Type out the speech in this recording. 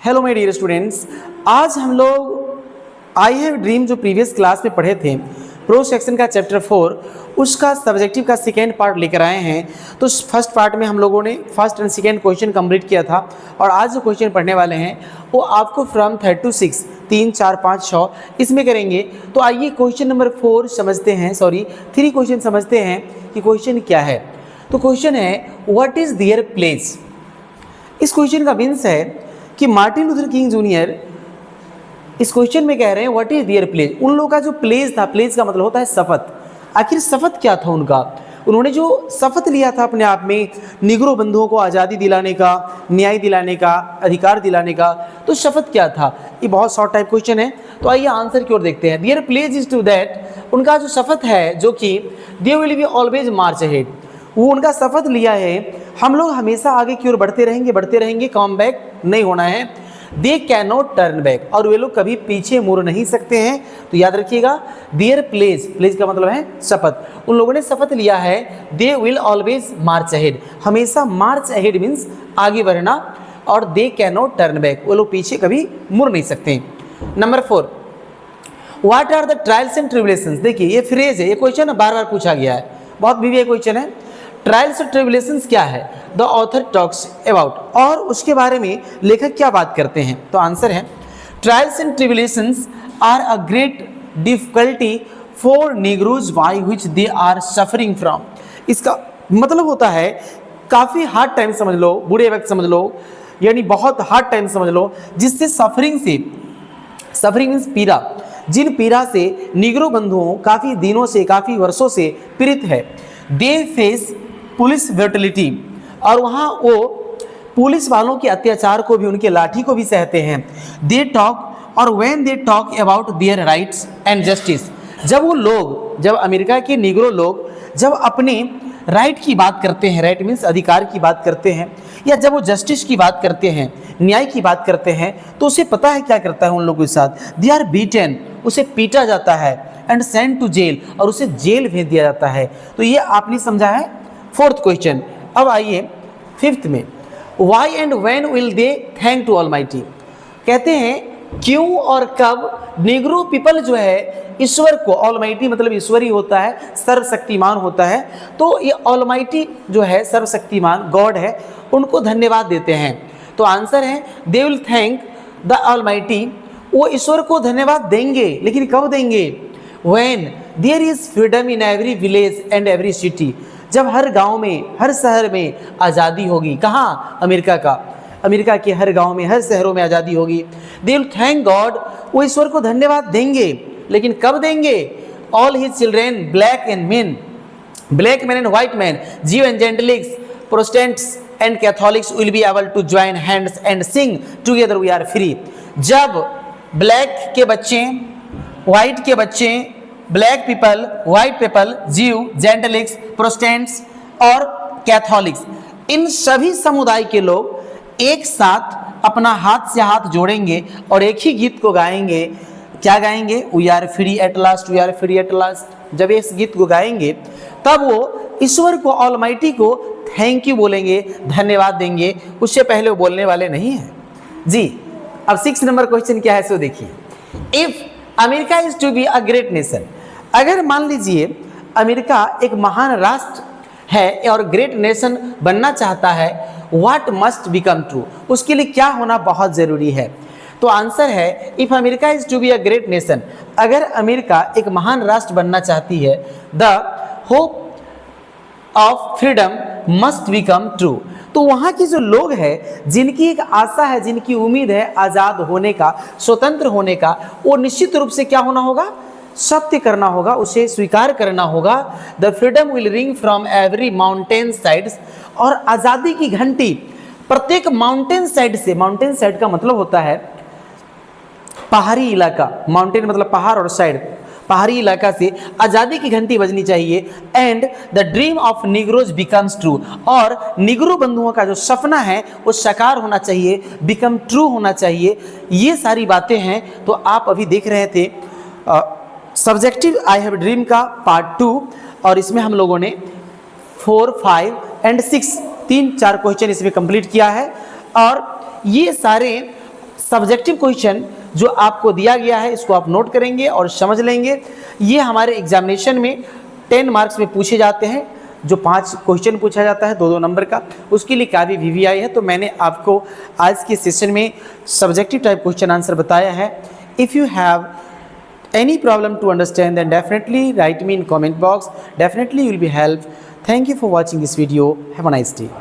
Hello my dear students, आज हम लोग आई हैव ड्रीम जो प्रीवियस क्लास में पढ़े थे प्रो सेक्शन का चैप्टर 4 उसका सब्जेक्टिव का सेकेंड पार्ट लेकर आए हैं। तो फर्स्ट पार्ट में हम लोगों ने first and second question complete किया था और आज जो क्वेश्चन पढ़ने वाले हैं वो आपको फ्रॉम 3 to 6 3, 4, 5, 6 इसमें करेंगे। तो आइए क्वेश्चन नंबर 4 समझते हैं, 3 क्वेश्चन समझते हैं कि क्वेश्चन क्या है। तो क्वेश्चन है व्हाट इज़ देयर प्लेस। इस क्वेश्चन का मीन्स है कि मार्टिन लूथर किंग जूनियर इस क्वेश्चन में कह रहे हैं व्हाट इज देयर प्लेस। उन लोगों का जो प्लेस था, प्लेस का मतलब होता है शपथ। आखिर शपथ क्या था उनका? उन्होंने जो शपथ लिया था अपने आप में निग्रो बंधुओं को आज़ादी दिलाने का, न्याय दिलाने का, अधिकार दिलाने का, तो शपथ क्या था? ये बहुत शॉर्ट टाइप क्वेश्चन है। तो आइए आंसर की ओर देखते हैं। Their place is to that, उनका जो शपथ है जो कि they will be always march ahead, वो उनका शपथ लिया है हम लोग हमेशा आगे की ओर बढ़ते रहेंगे, कम बैक नहीं होना है। दे कैन नॉट टर्न बैक, और वे लोग कभी पीछे मुड़ नहीं सकते हैं। तो याद रखिएगा देयर प्लेस, प्लेस का मतलब है शपथ। उन लोगों ने शपथ लिया है they will always march ahead, हमेशा मार्च अहेड मीन्स आगे बढ़ना, और they can not turn back, वो लोग पीछे कभी मुड़ नहीं सकते। Number 4, what are the trials and tribulations. देखिए ये फ्रेज है, ये क्वेश्चन बार बार पूछा गया है, बहुत बीवी क्वेश्चन है। ट्रायल्स और ट्रिब्यूलेशंस क्या है? द ऑथर टॉक्स अबाउट, और उसके बारे में लेखक क्या बात करते हैं? तो आंसर है trials and tribulations are a great difficulty for negroes by which they are suffering from. इसका मतलब होता है काफ़ी हार्ड टाइम समझ लो, बुरे वक्त समझ लो, यानी बहुत हार्ड टाइम समझ लो, जिससे सफरिंग मीन्स पीड़ा, जिन पीड़ा से निग्रो बंधुओं काफ़ी दिनों से, काफ़ी वर्षों से पीड़ित है। दे फेस पुलिस ब्रूटलिटी, और वहाँ वो पुलिस वालों के अत्याचार को भी, उनके लाठी को भी सहते हैं। दे टॉक, और when they talk about their rights and justice, जब अमेरिका के निग्रो लोग जब अपने राइट की बात करते हैं, राइट मीन्स अधिकार की बात करते हैं, या जब वो जस्टिस की बात करते हैं, न्याय की बात करते हैं, तो उसे पता है क्या करता है उन लोगों के साथ? दे आर बीटन, उसे पीटा जाता है, एंड सेंड टू जेल, और उसे जेल भेज दिया जाता है। तो ये आपने समझा है 4th क्वेश्चन। अब आइए 5th में, why and when will they thank to Almighty. कहते हैं क्यों और कब निग्रो पीपल जो है ईश्वर को, ऑलमाइटी मतलब ईश्वरी होता है, सर्वशक्तिमान होता है, तो ये ऑलमाइटी जो है सर्वशक्तिमान गॉड है, उनको धन्यवाद देते हैं। तो आंसर है they will thank the Almighty, वो ईश्वर को धन्यवाद देंगे, लेकिन कब देंगे? When there is freedom in every village and every city, जब हर गांव में, हर शहर में आज़ादी होगी। कहाँ? अमेरिका के हर गांव में, हर शहरों में आज़ादी होगी। दे विल थैंक गॉड, वो ईश्वर को धन्यवाद देंगे, लेकिन कब देंगे? All his children black man and white man, Jews and Gentiles, Protestants and Catholics will be able to join hands and sing together we are free. जब ब्लैक के बच्चे, व्हाइट के बच्चे, ब्लैक पीपल, व्हाइट पीपल, जीव, जेंटलिक्स, Protestants और Catholics, इन सभी समुदाय के लोग एक साथ अपना हाथ से हाथ जोड़ेंगे और एक ही गीत को गाएंगे। क्या गाएंगे? We are free at last, we are free at last. जब इस गीत को गाएंगे तब वो ईश्वर को, ऑलमाइटी को थैंक यू बोलेंगे, धन्यवाद देंगे, उससे पहले वो बोलने वाले नहीं हैं जी। अब 6 नंबर क्वेश्चन क्या है सो देखिए। If America is to be a great nation, अगर मान लीजिए अमेरिका एक महान राष्ट्र है और ग्रेट नेशन बनना चाहता है, व्हाट मस्ट बिकम ट्रू, उसके लिए क्या होना बहुत ज़रूरी है? तो आंसर है if America is to be a great nation, अगर अमेरिका एक महान राष्ट्र बनना चाहती है, the hope of freedom must become true, तो वहाँ के जो लोग हैं जिनकी एक आशा है, जिनकी उम्मीद है आज़ाद होने का, स्वतंत्र होने का, वो निश्चित रूप से क्या होना होगा? सत्य करना होगा, उसे स्वीकार करना होगा। The freedom will ring from every mountain sides, और आज़ादी की घंटी प्रत्येक माउंटेन साइड से, माउंटेन साइड का मतलब होता है पहाड़ी इलाका, माउंटेन मतलब पहाड़ और साइड, पहाड़ी इलाका से आज़ादी की घंटी बजनी चाहिए। And the dream of Negroes becomes true, और निग्रो बंधुओं का जो सपना है वो साकार होना चाहिए, बिकम ट्रू होना चाहिए। ये सारी बातें हैं। तो आप अभी देख रहे थे सब्जेक्टिव आई हैव ड्रीम का पार्ट 2, और इसमें हम लोगों ने 4, 5 एंड 6 3-4 क्वेश्चन इसमें कंप्लीट किया है। और ये सारे सब्जेक्टिव क्वेश्चन जो आपको दिया गया है इसको आप नोट करेंगे और समझ लेंगे। ये हमारे एग्जामिनेशन में 10 मार्क्स में पूछे जाते हैं। जो 5 क्वेश्चन पूछा जाता है 2-2 नंबर का, उसके लिए काफ़ी VVI है। तो मैंने आपको आज के सेशन में सब्जेक्टिव टाइप क्वेश्चन आंसर बताया है। If you have any problem to understand, then definitely write me in comment box. Definitely you will be helped. Thank you for watching this video. Have a nice day.